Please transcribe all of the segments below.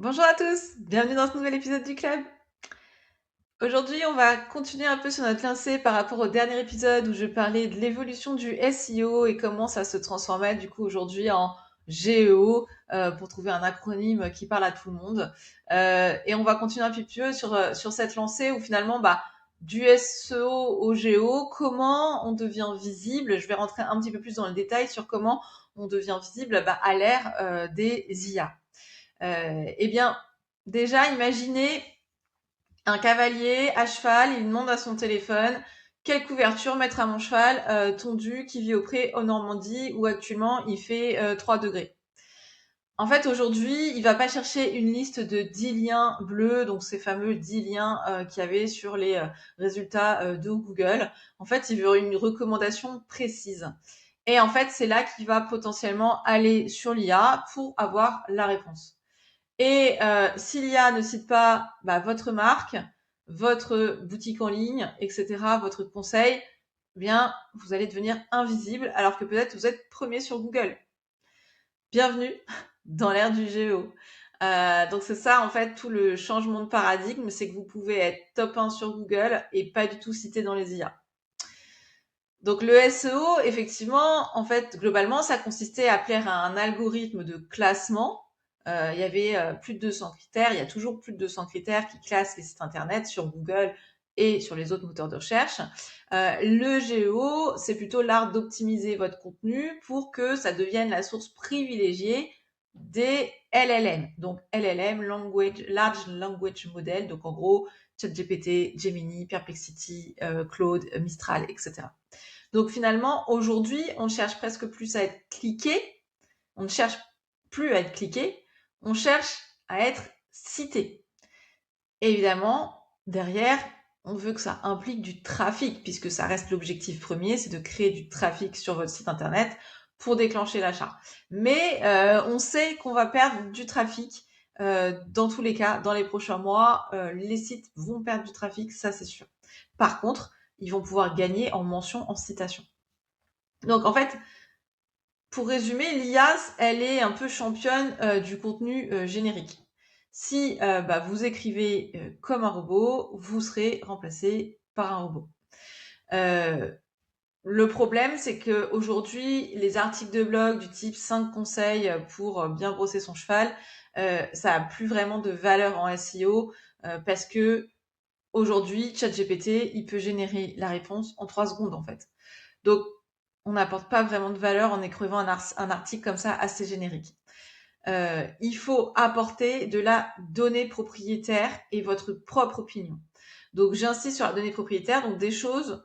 Bonjour à tous, bienvenue dans ce nouvel épisode du club. Aujourd'hui, on va continuer un peu sur notre lancée par rapport au dernier épisode où je parlais de l'évolution du SEO et comment ça se transformait du coup aujourd'hui en GEO pour trouver un acronyme qui parle à tout le monde. Et on va continuer un petit peu sur cette lancée où finalement, du SEO au GEO, comment on devient visible. Je vais rentrer un petit peu plus dans le détail sur comment on devient visible à l'ère des IA. Eh bien, déjà, imaginez un cavalier à cheval, il demande à son téléphone quelle couverture mettre à mon cheval tondu qui vit au pré en Normandie où actuellement il fait 3 degrés. En fait, aujourd'hui, il va pas chercher une liste de 10 liens bleus, donc ces fameux 10 liens qu'il y avait sur les résultats de Google. En fait, il veut une recommandation précise. Et en fait, c'est là qu'il va potentiellement aller sur l'IA pour avoir la réponse. Et si l'IA ne cite pas votre marque, votre boutique en ligne, etc., votre conseil, eh bien, vous allez devenir invisible alors que peut-être vous êtes premier sur Google. Bienvenue dans l'ère du GEO. Donc c'est ça en fait tout le changement de paradigme, c'est que vous pouvez être top 1 sur Google et pas du tout cité dans les IA. Donc le SEO, effectivement, en fait, globalement, ça consistait à plaire à un algorithme de classement. Il y avait plus de 200 critères, il y a toujours plus de 200 critères qui classent les sites internet sur Google et sur les autres moteurs de recherche. Le GEO, c'est plutôt l'art d'optimiser votre contenu pour que ça devienne la source privilégiée des LLM. Donc LLM, Large Language Model, donc en gros ChatGPT, Gemini, Perplexity, Claude, Mistral, etc. Donc finalement, aujourd'hui, on ne cherche presque plus à être cliqué, on ne cherche plus à être cliqué, on cherche à être cité. Et évidemment, derrière, on veut que ça implique du trafic, puisque ça reste l'objectif premier, c'est de créer du trafic sur votre site internet pour déclencher l'achat. Mais on sait qu'on va perdre du trafic dans tous les cas, dans les prochains mois, les sites vont perdre du trafic, ça c'est sûr. Par contre, ils vont pouvoir gagner en mention, en citation. Donc en fait, pour résumer, l'IA, elle est un peu championne du contenu générique. Si vous écrivez comme un robot, vous serez remplacé par un robot. Euh, le problème, c'est que aujourd'hui, les articles de blog du type 5 conseils pour bien brosser son cheval, ça a plus vraiment de valeur en SEO parce que aujourd'hui, ChatGPT, il peut générer la réponse en 3 secondes en fait. Donc, on n'apporte pas vraiment de valeur en écrivant un article comme ça assez générique. Il faut apporter de la donnée propriétaire et votre propre opinion. Donc, j'insiste sur la donnée propriétaire, donc des choses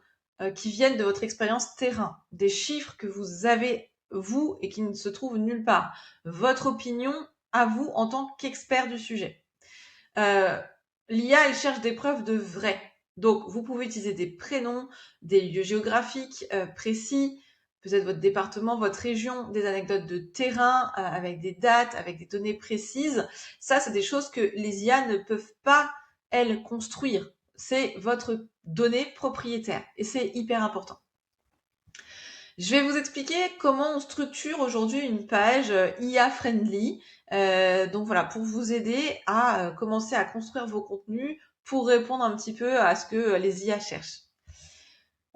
qui viennent de votre expérience terrain, des chiffres que vous avez vous et qui ne se trouvent nulle part. Votre opinion à vous en tant qu'expert du sujet. Euh, L'IA, elle cherche des preuves de vrai. Donc, vous pouvez utiliser des prénoms, des lieux géographiques précis, peut-être votre département, votre région, des anecdotes de terrain avec des dates, avec des données précises. Ça, c'est des choses que les IA ne peuvent pas, elles, construire. C'est votre donnée propriétaire et c'est hyper important. Je vais vous expliquer comment on structure aujourd'hui une page IA friendly. Donc voilà, pour vous aider à commencer à construire vos contenus pour répondre un petit peu à ce que les IA cherchent.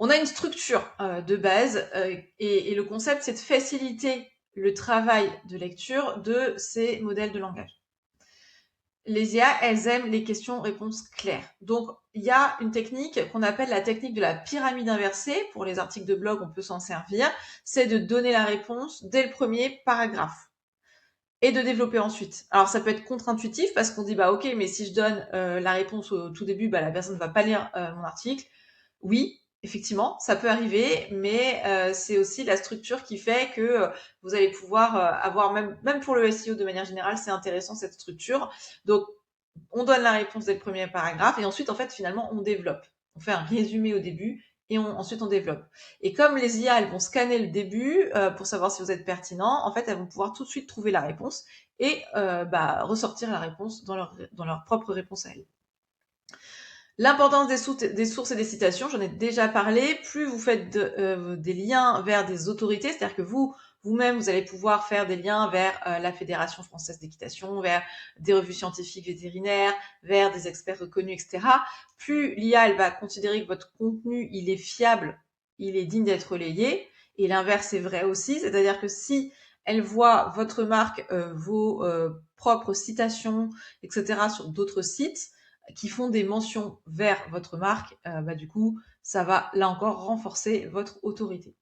On a une structure de base et le concept, c'est de faciliter le travail de lecture de ces modèles de langage. Les IA, elles aiment les questions-réponses claires. Donc, il y a une technique qu'on appelle la technique de la pyramide inversée. Pour les articles de blog, on peut s'en servir. C'est de donner la réponse dès le premier paragraphe et de développer ensuite. Alors, ça peut être contre-intuitif parce qu'on dit, ok, mais si je donne la réponse au tout début, la personne ne va pas lire mon article. Oui, effectivement, ça peut arriver, mais c'est aussi la structure qui fait que vous allez pouvoir avoir, même pour le SEO de manière générale, c'est intéressant cette structure. Donc, on donne la réponse dès le premier paragraphe et ensuite, en fait, finalement, on développe. On fait un résumé au début et ensuite on développe. Et comme les IA, elles vont scanner le début pour savoir si vous êtes pertinent, en fait, elles vont pouvoir tout de suite trouver la réponse et ressortir la réponse dans leur propre réponse à elles. L'importance des sources et des citations, j'en ai déjà parlé. Plus vous faites des liens vers des autorités, c'est-à-dire que vous Vous-même, vous allez pouvoir faire des liens vers la Fédération française d'équitation, vers des revues scientifiques vétérinaires, vers des experts reconnus, etc. Plus l'IA, elle va considérer que votre contenu, il est fiable, il est digne d'être relayé. Et l'inverse est vrai aussi, c'est-à-dire que si elle voit votre marque, vos propres citations, etc. sur d'autres sites qui font des mentions vers votre marque, du coup, ça va là encore renforcer votre autorité.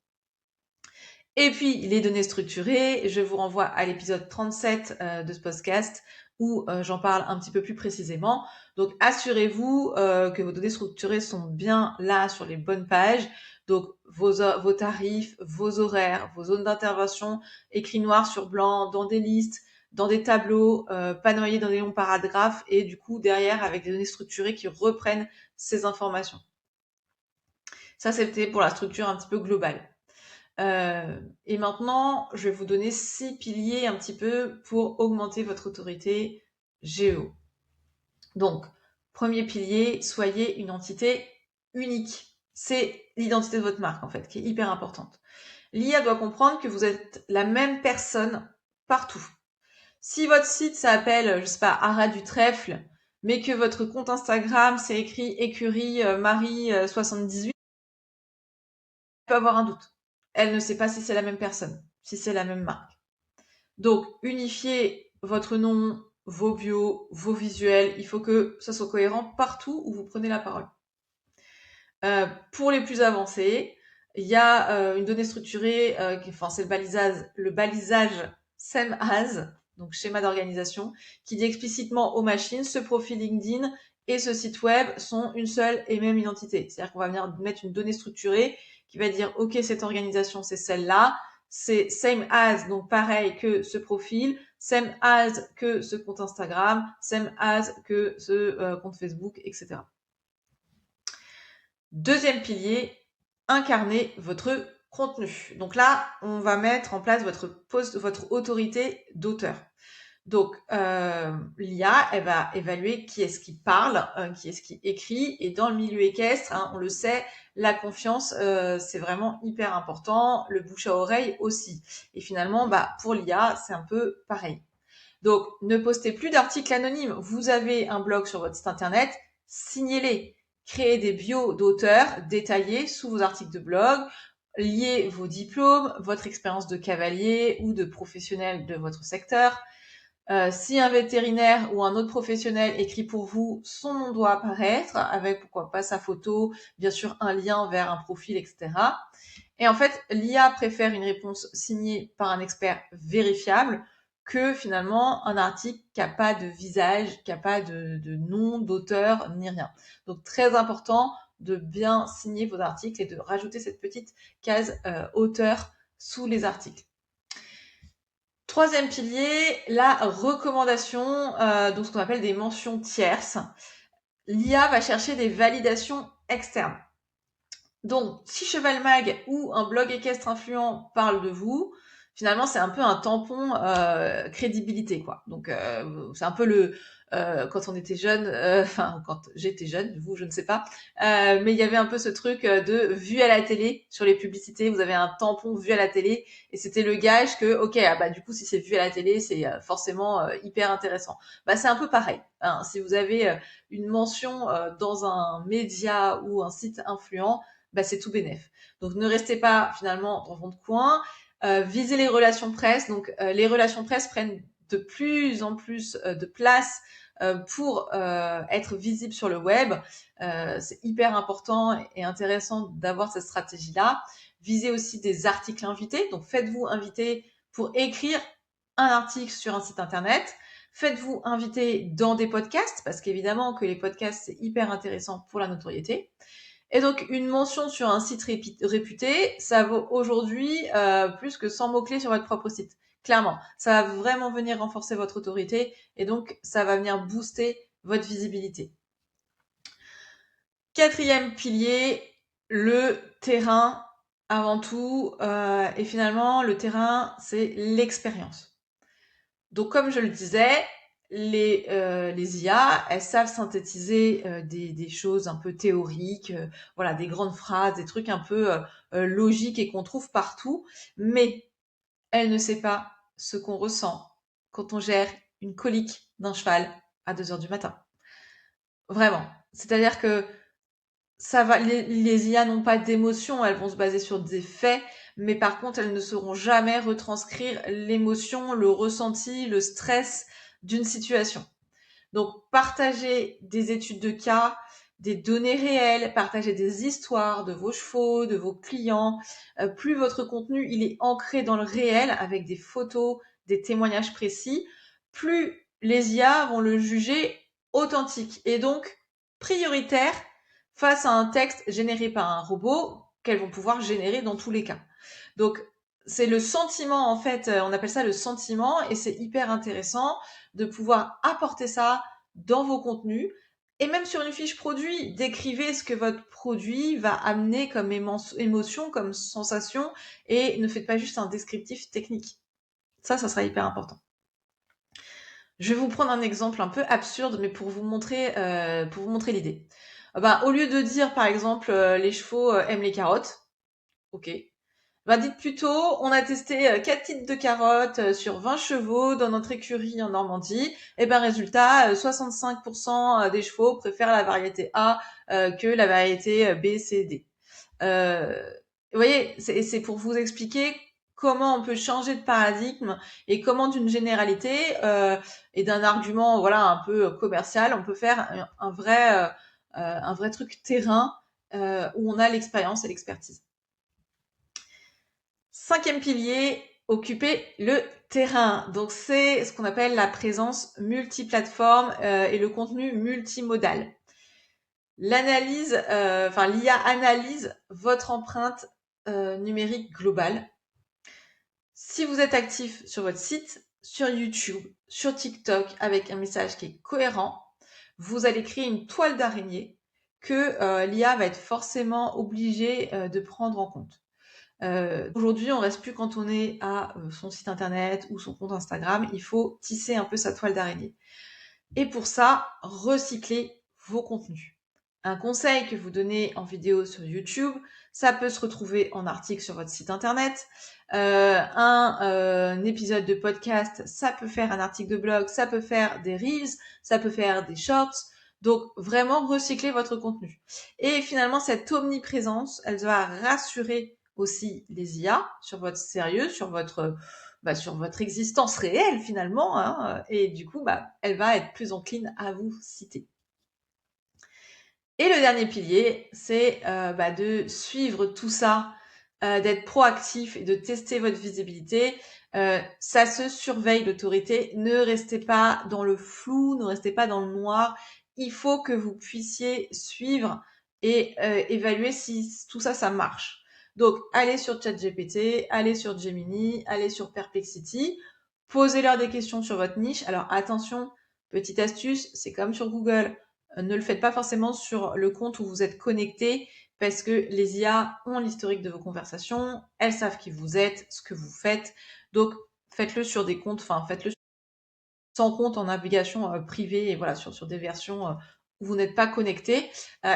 Et puis, les données structurées, je vous renvoie à l'épisode 37 de ce podcast où j'en parle un petit peu plus précisément. Donc, assurez-vous que vos données structurées sont bien là sur les bonnes pages. Donc, vos tarifs, vos horaires, vos zones d'intervention, écrits noir sur blanc, dans des listes, dans des tableaux, pas noyés dans des longs paragraphes, et du coup, derrière, avec des données structurées qui reprennent ces informations. Ça, c'était pour la structure un petit peu globale. Et maintenant, je vais vous donner 6 piliers un petit peu pour augmenter votre autorité GEO. Donc, premier pilier, soyez une entité unique. C'est l'identité de votre marque, en fait, qui est hyper importante. L'IA doit comprendre que vous êtes la même personne partout. Si votre site s'appelle, je sais pas, Haras du Trèfle, mais que votre compte Instagram, c'est écrit écurie Marie 78, elle peut avoir un doute. Elle ne sait pas si c'est la même personne, si c'est la même marque. Donc, unifiez votre nom, vos bios, vos visuels. Il faut que ça soit cohérent partout où vous prenez la parole. Pour les plus avancés, il y a une donnée structurée, c'est le balisage same as, donc schéma d'organisation, qui dit explicitement aux machines, ce profil LinkedIn et ce site web sont une seule et même identité. C'est-à-dire qu'on va venir mettre une donnée structurée qui va dire, OK, cette organisation, c'est celle-là, c'est same as, donc pareil que ce profil, same as que ce compte Instagram, same as que ce compte Facebook, etc. Deuxième pilier, incarner votre contenu. Donc là, on va mettre en place votre autorité d'auteur. Donc, l'IA, elle va évaluer qui est-ce qui parle, qui est-ce qui écrit. Et dans le milieu équestre, on le sait, la confiance, c'est vraiment hyper important. Le bouche à oreille aussi. Et finalement, pour l'IA, c'est un peu pareil. Donc, ne postez plus d'articles anonymes. Vous avez un blog sur votre site internet, signez-les. Créez des bios d'auteurs détaillés sous vos articles de blog. Liez vos diplômes, votre expérience de cavalier ou de professionnel de votre secteur. Si un vétérinaire ou un autre professionnel écrit pour vous, son nom doit apparaître avec pourquoi pas sa photo, bien sûr un lien vers un profil, etc. Et en fait, l'IA préfère une réponse signée par un expert vérifiable que finalement un article qui n'a pas de visage, qui n'a pas de nom d'auteur ni rien. Donc très important de bien signer vos articles et de rajouter cette petite case auteur sous les articles. Troisième pilier, la recommandation, donc ce qu'on appelle des mentions tierces. L'IA va chercher des validations externes. Donc, si Cheval Mag ou un blog équestre influent parle de vous, finalement, c'est un peu un tampon crédibilité, quoi. Donc, c'est un peu quand on était jeune, quand j'étais jeune, vous, je ne sais pas, mais il y avait un peu ce truc de vu à la télé sur les publicités. Vous avez un tampon vu à la télé et c'était le gage que, ok, du coup, si c'est vu à la télé, c'est forcément hyper intéressant. C'est un peu pareil. Si vous avez une mention dans un média ou un site influent, c'est tout bénef. Donc ne restez pas finalement dans votre coin, visez les relations presse. Donc les relations presse prennent de plus en plus de place pour être visible sur le web. C'est hyper important et intéressant d'avoir cette stratégie-là. Visez aussi des articles invités. Donc faites-vous inviter pour écrire un article sur un site internet. Faites-vous inviter dans des podcasts parce qu'évidemment que les podcasts c'est hyper intéressant pour la notoriété. Et donc, une mention sur un site réputé, ça vaut aujourd'hui plus que 100 mots-clés sur votre propre site. Clairement, ça va vraiment venir renforcer votre autorité et donc ça va venir booster votre visibilité. Quatrième pilier, le terrain avant tout. Et finalement, le terrain, c'est l'expérience. Donc, comme je le disais, les IA, elles savent synthétiser des choses un peu théoriques, des grandes phrases, des trucs un peu logiques et qu'on trouve partout. Mais elle ne sait pas ce qu'on ressent quand on gère une colique d'un cheval à 2 heures du matin. Vraiment. C'est-à-dire que ça va, les IA n'ont pas d'émotion, elles vont se baser sur des faits, mais par contre, elles ne sauront jamais retranscrire l'émotion, le ressenti, le stress d'une situation. Donc, partagez des études de cas, des données réelles, partagez des histoires de vos chevaux, de vos clients. Plus votre contenu il est ancré dans le réel avec des photos, des témoignages précis, plus les IA vont le juger authentique et donc prioritaire face à un texte généré par un robot qu'elles vont pouvoir générer dans tous les cas. Donc, c'est le sentiment, en fait, on appelle ça le sentiment, et c'est hyper intéressant de pouvoir apporter ça dans vos contenus. Et même sur une fiche produit, décrivez ce que votre produit va amener comme émotion, comme sensation, et ne faites pas juste un descriptif technique. Ça sera hyper important. Je vais vous prendre un exemple un peu absurde, mais pour vous montrer l'idée. Au lieu de dire, par exemple, les chevaux aiment les carottes, ok. Dites plutôt, on a testé 4 types de carottes sur 20 chevaux dans notre écurie en Normandie. Et résultat, 65% des chevaux préfèrent la variété A que la variété B, C, D. Vous voyez, c'est pour vous expliquer comment on peut changer de paradigme et comment d'une généralité et d'un argument voilà un peu commercial, on peut faire un vrai truc terrain où on a l'expérience et l'expertise. 5e pilier, occuper le terrain. Donc c'est ce qu'on appelle la présence multiplateforme et le contenu multimodal. L'IA analyse votre empreinte numérique globale. Si vous êtes actif sur votre site, sur YouTube, sur TikTok, avec un message qui est cohérent, vous allez créer une toile d'araignée que l'IA va être forcément obligée de prendre en compte. Aujourd'hui, on reste plus cantonné à son site internet ou son compte Instagram. Il faut tisser un peu sa toile d'araignée. Et pour ça, recycler vos contenus. Un conseil que vous donnez en vidéo sur YouTube, ça peut se retrouver en article sur votre site internet. Un épisode de podcast, ça peut faire un article de blog, ça peut faire des reels, ça peut faire des shorts. Donc vraiment recycler votre contenu. Et finalement, cette omniprésence, elle va rassurer aussi les IA sur votre sérieux, sur votre existence réelle finalement, hein, et du coup, elle va être plus encline à vous citer. Et le dernier pilier, c'est de suivre tout ça, d'être proactif et de tester votre visibilité. Ça se surveille l'autorité. Ne restez pas dans le flou, ne restez pas dans le noir. Il faut que vous puissiez suivre et évaluer si tout ça, ça marche. Donc, allez sur ChatGPT, allez sur Gemini, allez sur Perplexity, posez-leur des questions sur votre niche. Alors attention, petite astuce, c'est comme sur Google. Ne le faites pas forcément sur le compte où vous êtes connecté parce que les IA ont l'historique de vos conversations, elles savent qui vous êtes, ce que vous faites. Donc, faites-le sur des comptes, faites-le sans compte en navigation privée et voilà, sur des versions où vous n'êtes pas connecté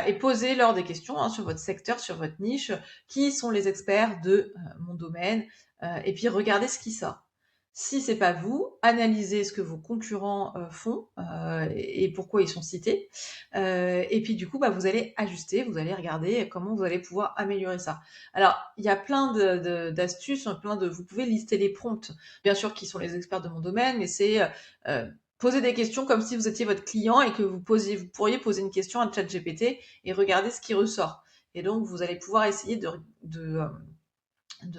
et posez-leur des questions sur votre secteur, sur votre niche, qui sont les experts de mon domaine et puis regardez ce qui sort. Si c'est pas vous, analysez ce que vos concurrents font et pourquoi ils sont cités. Et puis du coup, vous allez ajuster, vous allez regarder comment vous allez pouvoir améliorer ça. Alors, il y a plein d'astuces, vous pouvez lister les prompts, bien sûr, qui sont les experts de mon domaine, mais c'est poser des questions comme si vous étiez votre client et que vous pourriez poser une question à ChatGPT et regarder ce qui ressort. Et donc, vous allez pouvoir essayer de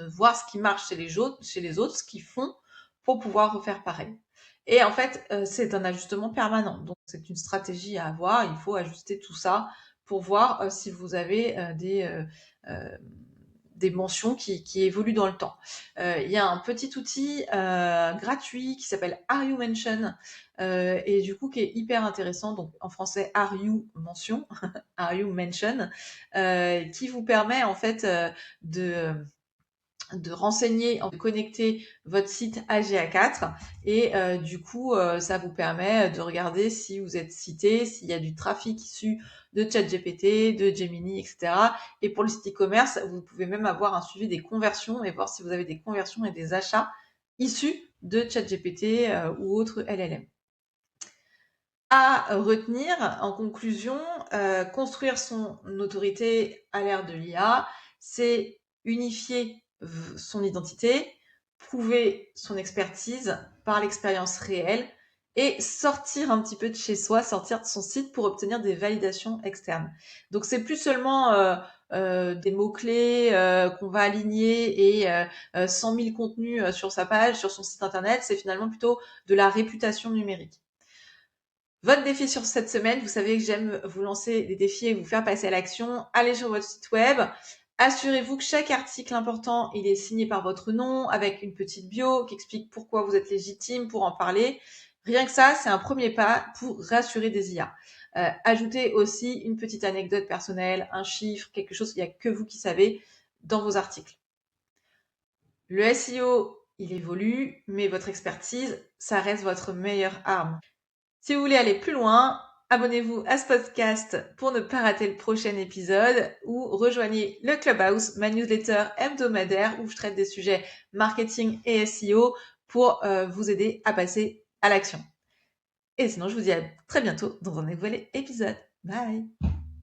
voir ce qui marche chez les autres, ce qu'ils font pour pouvoir refaire pareil. Et en fait, c'est un ajustement permanent. Donc, c'est une stratégie à avoir. Il faut ajuster tout ça pour voir si vous avez des mentions qui évoluent dans le temps. Il y a un petit outil gratuit qui s'appelle Are You Mention et du coup qui est hyper intéressant. Donc en français Are You Mention, Are You Mention, qui vous permet en fait de renseigner, de connecter votre site à GA4 et du coup ça vous permet de regarder si vous êtes cité, s'il y a du trafic issu de ChatGPT, de Gemini, etc. Et pour le site e-commerce, vous pouvez même avoir un suivi des conversions et voir si vous avez des conversions et des achats issus de ChatGPT ou autres LLM. À retenir, en conclusion, construire son autorité à l'ère de l'IA, c'est unifier son identité, prouver son expertise par l'expérience réelle et sortir un petit peu de chez soi, sortir de son site pour obtenir des validations externes. Donc c'est plus seulement des mots-clés qu'on va aligner et 100 000 contenus sur sa page, sur son site internet, c'est finalement plutôt de la réputation numérique. Votre défi sur cette semaine, vous savez que j'aime vous lancer des défis et vous faire passer à l'action. Allez sur votre site web. Assurez-vous que chaque article important, il est signé par votre nom, avec une petite bio qui explique pourquoi vous êtes légitime pour en parler. Rien que ça, c'est un premier pas pour rassurer des IA. Ajoutez aussi une petite anecdote personnelle, un chiffre, quelque chose qu'il n'y a que vous qui savez dans vos articles. Le SEO, il évolue, mais votre expertise, ça reste votre meilleure arme. Si vous voulez aller plus loin, abonnez-vous à ce podcast pour ne pas rater le prochain épisode ou rejoignez le Clubhouse, ma newsletter hebdomadaire où je traite des sujets marketing et SEO pour vous aider à passer à l'action. Et sinon, je vous dis à très bientôt dans un nouvel épisode. Bye!